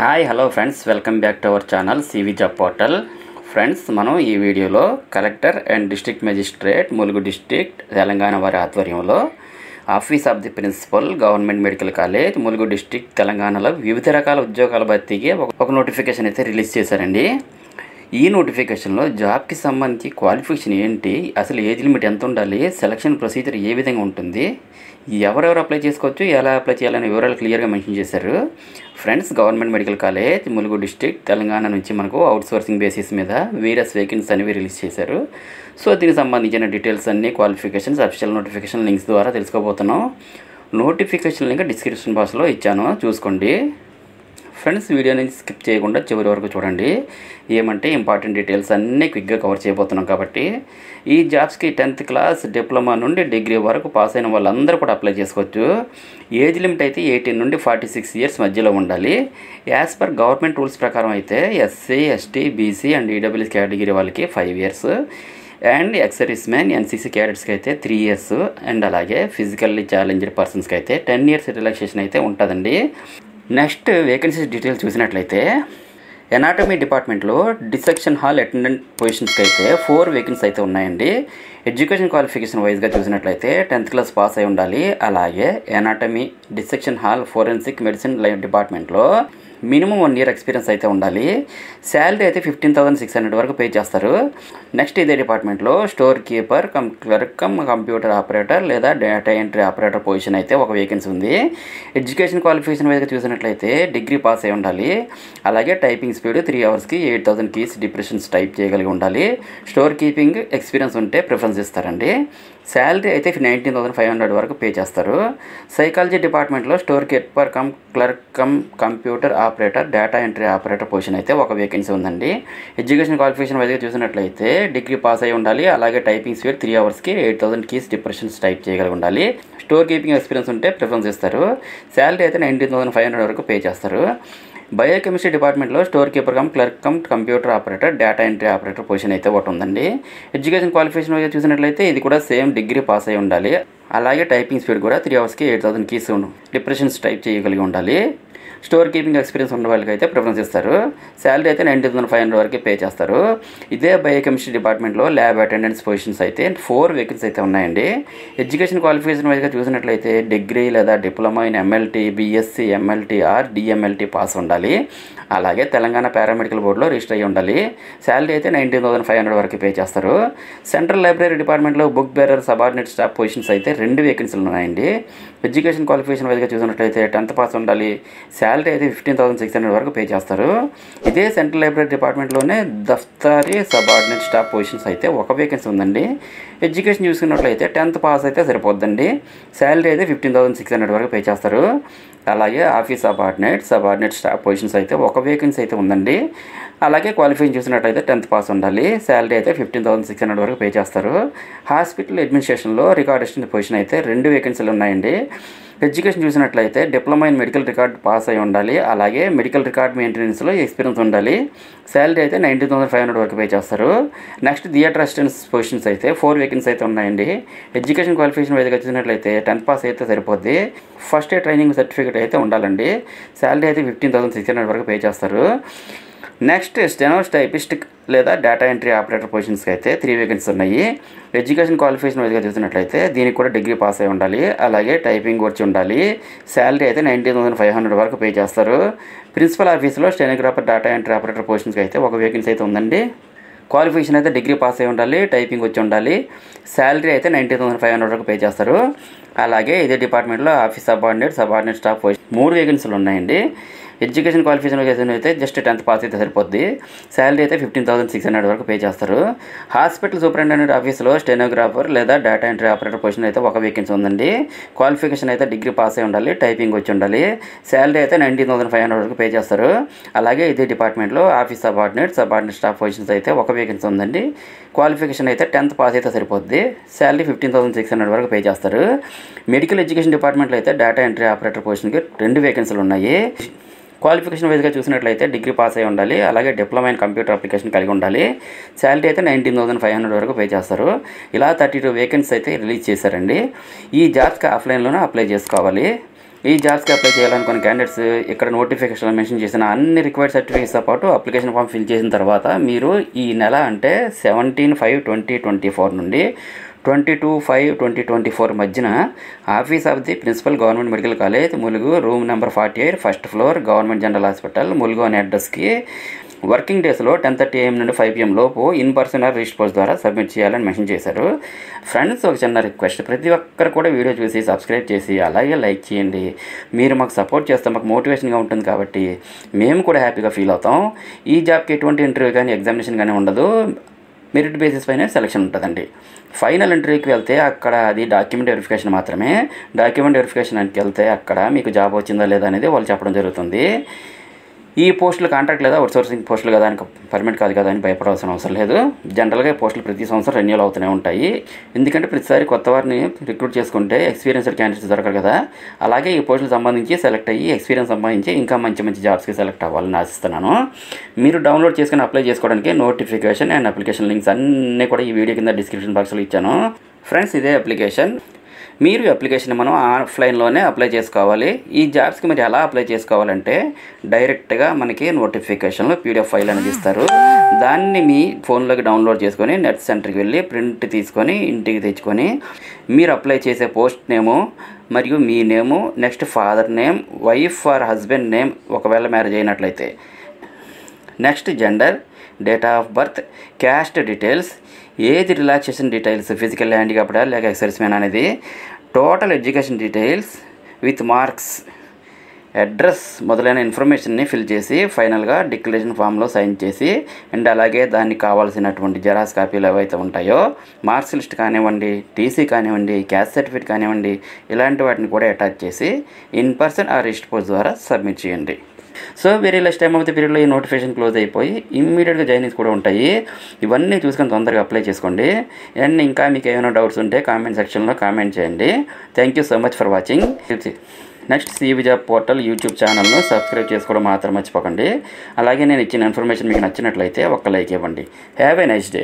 Hi hello friends, welcome back to our channel CV job portal. Friends, మనం ఈ వీడియోలో collector and district magistrate Mulugu district Telangana వారి ఆధ్వర్యంలో office of the principal government medical college Mulugu district తెలంగాణలో వివిధ రకాల ఉద్యోగాల భర్తీకి ఒక నోటిఫికేషన్ అయితే రిలీజ్ చేశారండి. ఈ నోటిఫికేషన్లో జాబ్కి సంబంధించి క్వాలిఫికేషన్ ఏంటి, అసలు ఏజ్ లిమిట్ ఎంత ఉండాలి, సెలక్షన్ ప్రొసీజర్ ఏ విధంగా ఉంటుంది, ఎవరెవరు అప్లై చేసుకోవచ్చు, ఎలా అప్లై చేయాలనే వివరాలు క్లియర్గా మెన్షన్ చేశారు. Friends, government medical college Mulugu district Telangana నుంచి మనకు అవుట్సోర్సింగ్ బేసిస్ మీద వేరియస్ వేకెన్సీస్ అనేవి రిలీజ్ చేశారు. సో దీనికి సంబంధించిన డీటెయిల్స్ అన్ని క్వాలిఫికేషన్స్ అఫీషియల్ నోటిఫికేషన్ లింక్స్ ద్వారా తెలుసుకోబోతున్నాం. నోటిఫికేషన్ లింక్ డిస్క్రిప్షన్ బాక్స్లో ఇచ్చాను, చూసుకోండి. ఫ్రెండ్స్, వీడియోని స్కిప్ చేయకుండా చివరి వరకు చూడండి. ఏమంటే ఇంపార్టెంట్ డీటెయిల్స్ అన్నీ క్విక్గా కవర్ చేయబోతున్నాం కాబట్టి ఈ జాబ్స్కి 10th క్లాస్ డిప్లొమా నుండి డిగ్రీ వరకు పాస్ అయిన వాళ్ళందరూ కూడా అప్లై చేసుకోవచ్చు. ఏజ్ లిమిట్ అయితే 18 నుండి 46 ఇయర్స్ మధ్యలో ఉండాలి. యాజ్ పర్ గవర్నమెంట్ రూల్స్ ప్రకారం అయితే SC, ST, BC and EWS category వాళ్ళకి 5 years and ex service man, NCC క్యాడెట్స్కి అయితే 3 ఇయర్స్ అండ్ అలాగే ఫిజికల్లీ ఛాలెంజ్డ్ పర్సన్స్కి అయితే 10 ఇయర్స్ రిలాక్సేషన్ అయితే ఉంటుందండి. నెక్స్ట్ వేకెన్సీస్ డీటెయిల్స్ చూసినట్లయితే ఎనాటమీ డిపార్ట్మెంట్లో డిసెక్షన్ హాల్ అటెండెంట్ పొజిషన్స్కి అయితే 4 వేకెన్సీ అయితే ఉన్నాయండి. ఎడ్యుకేషన్ క్వాలిఫికేషన్ వైజ్గా చూసినట్లయితే 10th క్లాస్ పాస్ అయి ఉండాలి. అలాగే anatomy, dissection hall, forensic medicine డిపార్ట్మెంట్లో మినిమం 1 ఇయర్ ఎక్స్పీరియన్స్ అయితే ఉండాలి. శాలరీ అయితే 15,600 వరకు పే చేస్తారు. నెక్స్ట్ ఇదే డిపార్ట్మెంట్లో store keeper clerk computer operator లేదా డేటా ఎంట్రీ ఆపరేటర్ పొజిషన్ అయితే ఒక వేకెన్సీ ఉంది. ఎడ్యుకేషన్ క్వాలిఫికేషన్ వైజ్గా చూసినట్లయితే డిగ్రీ పాస్ అయి ఉండాలి. అలాగే టైపింగ్ స్పీడ్ 3 అవర్స్కి 8,000 కీస్ డిప్రెషన్స్ టైప్ చేయగలిగి ఉండాలి. స్టోర్ కీపింగ్ ఎక్స్పీరియన్స్ ఉంటే ప్రిఫరెన్స్ ఇస్తారండి. శాలరీ అయితే 19,500 వరకు పే చేస్తారు. సైకాలజీ డిపార్ట్మెంట్లో store keeper clerk computer operator, data entry operator position అయితే ఒక వేకెన్సీ ఉందండి. ఎడ్యుకేషన్ క్వాలిఫికేషన్ వైజ్గా చూసినట్లయితే డిగ్రీ పాస్ అయి ఉండాలి. అలాగే టైపింగ్ స్పీడ్ 3 అవర్స్కి 8,000 కీస్ డిప్రెషన్స్ టైప్ చేయగలిగి ఉండాలి. స్టోర్ కీపింగ్ ఎక్స్పీరియన్స్ ఉంటే ప్రిఫరెన్స్ ఇస్తారు. శాలరీ అయితే 19,500 వరకు పే చేస్తారు. బయోకెమిస్ట్రీ డిపార్ట్మెంట్లో store keeper clerk computer operator, data entry operator position అయితే ఒకటి ఉందండి. ఎడ్యుకేషన్ క్వాలిఫికేషన్ వైజ్గా చూసినట్లయితే ఇది కూడా సేమ్ డిగ్రీ పాస్ అయి ఉండాలి. అలాగే టైపింగ్ స్పీడ్ కూడా 3 అవర్స్కి 8,000 కీస్ డిప్రెషన్స్ టైప్ చేయగలిగి ఉండాలి. స్టోర్ కీపింగ్ ఎక్స్పీరియన్స్ ఉన్న వాళ్ళకి అయితే ప్రిఫరెన్స్ ఇస్తారు. శాలరీ అయితే 19,500 వరకు పే చేస్తారు. ఇదే బయోకెమిస్ట్రీ డిపార్ట్మెంట్లో ల్యాబ్ అటెండెన్స్ పొజిషన్స్ అయితే 4 వేకెన్సీ అయితే ఉన్నాయండి. ఎడ్యుకేషన్ క్వాలిఫికేషన్ వైజ్గా చూసినట్లయితే డిగ్రీ లేదా diploma in MLT, BSc, MLT or DMLT pass ఉండాలి. అలాగే తెలంగాణ పారామెడికల్ బోర్డులో రిజిస్టర్ అయ్యి ఉండాలి. శాలరీ అయితే 19,500 వరకు పే చేస్తారు. సెంట్రల్ లైబ్రరీ డిపార్ట్మెంట్లో book bearer subordinate staff positions అయితే 2 వేకెన్సీలు ఉన్నాయండి. ఎడ్యుకేషన్ క్వాలిఫికేషన్ వైజ్గా చూసినట్లయితే 10th పాస్ ఉండాలి. శాలరీ అయితే 15,600 వరకు పే చేస్తారు. ఇదే సెంట్రల్ లైబ్రరీ డిపార్ట్మెంట్లోనే దఫ్తారీ సబార్డినేట్ స్టాఫ్ పొజిషన్స్ అయితే ఒక వేకెన్సీ ఉందండి. ఎడ్యుకేషన్ చూసుకున్నట్లయితే 10th పాస్ అయితే సరిపోద్దండి. శాలరీ అయితే 15,600 వరకు పే చేస్తారు. అలాగే ఆఫీస్ సబార్డినేట్ స్టాఫ్ పొజిషన్స్ అయితే ఒక వేకెన్సీ అయితే ఉందండి. అలాగే క్వాలిఫికేషన్ చూసినట్లయితే 10th పాస్ ఉండాలి. శాలరీ అయితే 15,600 వరకు పే చేస్తారు. హాస్పిటల్ అడ్మినిస్ట్రేషన్లో రికార్డ్ అసిస్టెంట్ పొజిషన్ అయితే 2 వేకెన్సీలు ఉన్నాయండి. ఎడ్యుకేషన్ చూసినట్లయితే diploma in medical record pass అయి ఉండాలి. అలాగే మెడికల్ రికార్డ్ మెయింటెనెన్స్లో ఎక్స్పీరియన్స్ ఉండాలి. శాలరీ అయితే 19,500 వరకు పే చేస్తారు. నెక్స్ట్ థియేటర్ అసిస్టెంట్స్ పొజిషన్స్ అయితే 4 వేకెన్సీ అయితే ఉన్నాయండి. ఎడ్యుకేషన్ క్వాలిఫికేషన్ వైజ్గా చూసినట్లయితే 10th పాస్ అయితే సరిపోద్ది. ఫస్ట్ ఇయర్ ట్రైనింగ్ సర్టిఫికేట్ అయితే ఉండాలండి. శాలరీ అయితే 15,600 వరకు పే చేస్తారు. నెక్స్ట్ స్టెనోటైపిస్ట్ లేదా డేటా ఎంట్రీ ఆపరేటర్ పొజిషన్స్కి అయితే 3 వేకెన్సీ ఉన్నాయి. ఎడ్యుకేషన్ క్వాలిఫికేషన్ వైజ్గా చూసినట్లయితే దీనికి కూడా డిగ్రీ పాస్ అయి ఉండాలి. అలాగే టైపింగ్ వచ్చి ఉండాలి. శాలరీ అయితే 19,500 వరకు పే చేస్తారు. ప్రిన్సిపల్ ఆఫీస్లో స్టెనోగ్రాఫర్, డేటా ఎంట్రీ ఆపరేటర్ పొజిషన్స్కి అయితే ఒక వేకెన్సీ అయితే ఉందండి. క్వాలిఫికేషన్ అయితే డిగ్రీ పాస్ అయి ఉండాలి, టైపింగ్ వచ్చి ఉండాలి. శాలరీ అయితే 19,500 వరకు పే చేస్తారు. అలాగే ఇదే డిపార్ట్మెంట్లో ఆఫీస్ సబార్డినేట్ స్టాఫ్ పొజిషన్ 3 వేకెన్సీలు ఉన్నాయండి. ఎడ్యుకేషన్ క్వాలిఫికేషన్ అయితే జస్ట్ 10th పాస్ అయితే సరిపోద్ది. శాలరీ అయితే 15,600 వరకు పే చేస్తారు. హాస్పిటల్ సూపరింటెండెంట్ ఆఫీస్లో స్టెనోగ్రాఫర్ లేదా డేటా ఎంట్రీ ఆపరేటర్ పొజిషన్ అయితే ఒక వేకెన్సీ ఉందండి. క్వాలిఫికేషన్ అయితే డిగ్రీ పాస్ అయి ఉండాలి, టైపింగ్ వచ్చి ఉండాలి. శాలరీ అయితే 19,500 వరకు పే చేస్తారు. అలాగే ఇదే డిపార్ట్మెంట్లో ఆఫీస్ సబార్డినేట్ స్టాఫ్ పొజిషన్స్ అయితే ఒక వేకెన్సీ ఉందండి. క్వాలిఫికేషన్ అయితే 10th పాస్ అయితే సరిపోద్ది. శాలరీ 15,600 వరకు పే చేస్తారు. మెడికల్ ఎడ్యుకేషన్ డిపార్ట్మెంట్లో అయితే డేటా ఎంట్రీ ఆపరేటర్ పొజిషన్కి 2 వేకెన్సీలు ఉన్నాయి. క్వాలిఫికేషన్ వైజ్గా చూసినట్లయితే డిగ్రీ పాస్ అయి ఉండాలి. అలాగే డిప్లొమా ఇన్ కంప్యూటర్ అప్లికేషన్ కలిగి ఉండాలి. శాలరీ అయితే 19,500 వరకు పే చేస్తారు. ఇలా 32 వేకెన్సీ అయితే రిలీజ్ చేశారండి. ఈ జాబ్స్కి ఆఫ్లైన్లోనే అప్లై చేసుకోవాలి. ఈ జాబ్స్కి అప్లై చేయాలనుకున్న క్యాండిడేట్స్ ఇక్కడ నోటిఫికేషన్లో మెన్షన్ చేసిన అన్ని రిక్వైర్డ్ సర్టిఫికేట్స్తో పాటు అప్లికేషన్ ఫామ్ ఫిల్ చేసిన తర్వాత మీరు ఈ నెల అంటే 17/5/2024 నుండి 22/5/2024 మధ్యన office of the principal government medical college Mulugu room number 48 first floor government general hospital Mulugu అనే అడ్రస్కి వర్కింగ్ డేస్లో 10:30 AM నుండి 5 PM లోపు in person are register post ద్వారా సబ్మిట్ చేయాలని మెన్షన్ చేశారు. ఫ్రెండ్స్, ఒక చిన్న రిక్వెస్ట్, ప్రతి ఒక్కరు కూడా వీడియో చూసి సబ్స్క్రైబ్ చేసి అలాగే లైక్ చేయండి. మీరు మాకు సపోర్ట్ చేస్తే మాకు మోటివేషన్గా ఉంటుంది కాబట్టి మేము కూడా హ్యాపీగా ఫీల్ అవుతాం. ఈ జాబ్కి ఎటువంటి ఇంటర్వ్యూ కానీ ఎగ్జామినేషన్ కానీ ఉండదు, మెరిట్ బేసిస్ పైన సెలక్షన్ ఉంటుందండి. ఫైనల్ ఇంటర్వ్యూకి వెళ్తే అక్కడ అది డాక్యుమెంట్ వెరిఫికేషన్ మాత్రమే. డాక్యుమెంట్ వెరిఫికేషన్కి వెళ్తే అక్కడ మీకు జాబ్ వచ్చిందా లేదా అనేది వాళ్ళు చెప్పడం జరుగుతుంది. ఈ పోస్టులు కాంట్రాక్ట్ లేదా అవుట్సోర్సింగ్ పోస్టులు కదా అని పర్మనెంట్ కాదు కదా అని భయపడాల్సిన అవసరం లేదు. జనరల్గా ఈ పోస్టులు ప్రతి సంవత్సరం రెన్యూల్ అవుతూనే ఉంటాయి. ఎందుకంటే ప్రతిసారి కొత్త వారిని రిక్రూట్ చేసుకుంటే ఎక్స్పీరియన్స్డ్ క్యాండిడేట్స్ దొరకరు కదా. అలాగే ఈ పోస్టులకు సంబంధించి సెలెక్ట్ అయ్యి ఎక్స్పీరియన్స్ సంబంధించి ఇంకా మంచి మంచి జాబ్స్కి సెలెక్ట్ అవ్వాలని ఆశిస్తున్నాను. మీరు డౌన్లోడ్ చేసుకుని అప్లై చేసుకోవడానికి నోటిఫికేషన్ అండ్ అప్లికేషన్ లింక్స్ అన్నీ కూడా ఈ వీడియో కింద డిస్క్రిప్షన్ బాక్స్లో ఇచ్చాను. ఫ్రెండ్స్, ఇదే అప్లికేషన్. మీరు అప్లికేషన్ మనం ఆఫ్లైన్లోనే అప్లై చేసుకోవాలి. ఈ జాబ్స్కి మీరు ఎలా అప్లై చేసుకోవాలంటే డైరెక్ట్గా మనకి నోటిఫికేషన్లో PDF ఫైల్ అనేది ఇస్తారు. దాన్ని మీ ఫోన్లోకి డౌన్లోడ్ చేసుకొని నెట్ సెంటర్కి వెళ్ళి ప్రింట్ తీసుకొని ఇంటికి తెచ్చుకొని మీరు అప్లై చేసే పోస్ట్ నేము మరియు మీ name, next father name, wife or husband name ఒకవేళ మ్యారేజ్ అయినట్లయితే, next gender, date of birth, caste details, age relaxation details, physical హ్యాండిక్యాప్డా లేక ఎక్సర్సైజ్ మ్యాన్ అనేది, total education details with marks, address మొదలైన ఇన్ఫర్మేషన్ని ఫిల్ చేసి ఫైనల్గా డిక్లరేషన్ ఫామ్లో సైన్ చేసి అండ్ అలాగే దానికి కావాల్సినటువంటి జెరాక్స్ కాపీలు ఏవైతే ఉంటాయో మార్క్స్ లిస్ట్ కానివ్వండి, టీసీ కానివ్వండి, క్యాస్ట్ సర్టిఫికేట్ కానివ్వండి, ఇలాంటి వాటిని కూడా అటాచ్ చేసి in person are register post ద్వారా సబ్మిట్ చేయండి. So very less time of the పీరియడ్లో ఈ నోటిఫికేషన్ క్లోజ్ అయిపోయి ఇమ్మీడియట్గా జాయినింగ్స్ కూడా ఉంటాయి. ఇవన్నీ చూసుకొని తొందరగా అప్లై చేసుకోండి. అండ్ ఇంకా మీకు ఏమైనా డౌట్స్ ఉంటే కామెంట్ సెక్షన్లో కామెంట్ చేయండి. Thank you so much for watching. Next CV job portal YouTube ఛానల్ను సబ్స్క్రైబ్ చేసుకోవడం మాత్రం మర్చిపోకండి. అలాగే నేను ఇచ్చిన ఇన్ఫర్మేషన్ మీకు నచ్చినట్లయితే ఒక్క లైక్ ఇవ్వండి. Have a nice day.